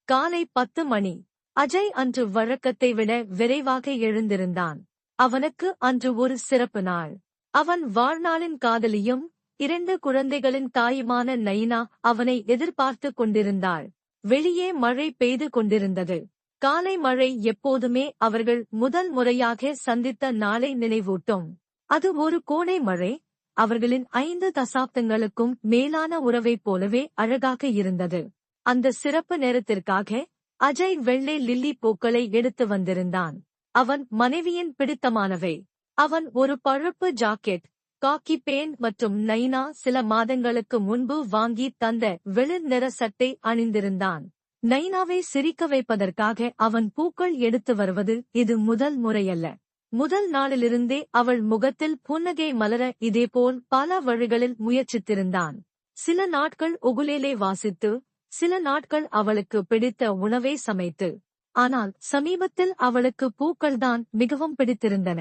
காலை 10 மணி. அஜய் அன்று வழக்கத்தை விட விரைவாக எழுந்திருந்தான். அவனுக்கு அன்று ஒரு சிறப்பு நாள். அவன் வாழ்நாளின் காதலியும் 2 குழந்தைகளின் தாயுமான நைனா அவனை எதிர்பார்த்து கொண்டிருந்தாள். வெளியே மழை பெய்து கொண்டிருந்தது. காலை மழை எப்போதுமே அவர்கள் முதல் முறையாக சந்தித்த நாளை நினைவூட்டும். அது ஒரு கோடை மழை. அவர்களின் 5 தசாப்தங்களுக்கும் மேலான உறவைப் போலவே அழகாக இருந்தது. அந்த சிறப்பு நேரத்திற்காக அஜய் வெள்ளை லில்லி பூக்களை எடுத்து வந்திருந்தான். அவன் மனைவியின் பிடித்தமானவை. அவன் ஒரு பழுப்பு ஜாக்கெட், காக்கி பேண்ட் மற்றும் நைனா சில மாதங்களுக்கு முன்பு வாங்கி தந்த வெளிர் நிற சட்டை அணிந்திருந்தான். நைனாவை சிரிக்க வைப்பதற்காக அவன் பூக்கள் எடுத்து வருவது இது முதல் முறையல்ல. முதல் நாளிலிருந்தே அவள் முகத்தில் புன்னகை மலர இதேபோல் பல வழிகளில் முயற்சித்திருந்தான். சில நாட்கள் உகுலேலே வாசித்து, சில நாட்கள் அவளுக்கு பிடித்த உணவை சமைத்து. ஆனால் சமீபத்தில் அவளுக்கு பூக்கள்தான் மிகவும் பிடித்திருந்தன.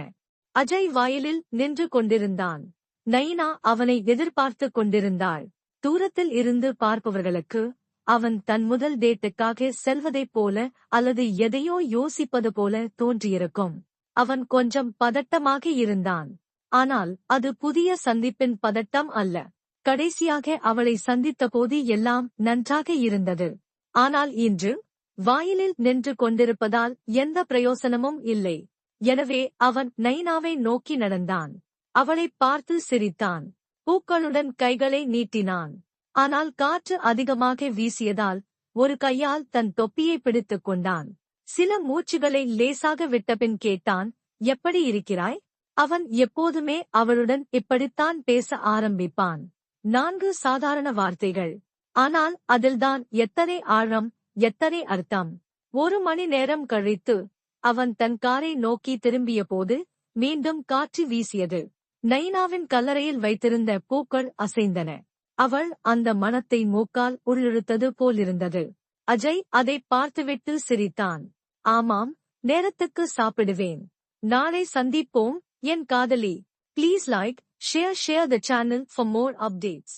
அஜய் வாயிலில் நின்று கொண்டிருந்தான். நைனா அவனை எதிர்பார்த்து கொண்டிருந்தாள். தூரத்தில் இருந்து பார்ப்பவர்களுக்கு அவன் தன் முதல் டேட்டுக்காக செல்வதைப் போல அல்லது எதையோ யோசிப்பது போல தோன்றியிருக்கும். அவன் கொஞ்சம் பதட்டமாக இருந்தான். ஆனால் அது புதிய சந்திப்பின் பதட்டம் அல்ல. கடைசியாக அவளை சந்தித்தபோது எல்லாம் நன்றாக இருந்தது. ஆனால் இன்று வாயிலில் நின்று கொண்டிருப்பதால் எந்த பிரயோசனமும் இல்லை. எனவே அவன் நைனாவை நோக்கி நடந்தான். அவளைப் பார்த்து சிரித்தான். பூக்களுடன் கைகளை நீட்டினான். ஆனால் காற்று அதிகமாக வீசியதால் ஒரு கையால் தன் தொப்பியை பிடித்துக் கொண்டான். சில மூச்சுகளை லேசாக விட்டபின் கேட்டான், எப்படி இருக்கிறாய்? அவன் எப்போதுமே அவளுடன் இப்படித்தான் பேச ஆரம்பிப்பான். 4 சாதாரண வார்த்தைகள். ஆனால் அதில்தான் எத்தனை ஆழம், எத்தனை அர்த்தம். 1 மணி நேரம் கழித்து அவன் தன் காரை நோக்கி திரும்பியபோது மீண்டும் காற்று வீசியது. நைனாவின் கல்லறையில் வைத்திருந்த பூக்கள் அசைந்தன. அவள் அந்த மணத்தை மூக்கால் உள்ளிழுத்தது போலிருந்தது. அஜய் அதைப் பார்த்துவிட்டு சிரித்தான். ஆமாம், நேரத்துக்கு சாப்பிடுவேன். நாளை சந்திப்போம் என் காதலி. Please like, share the channel for more updates.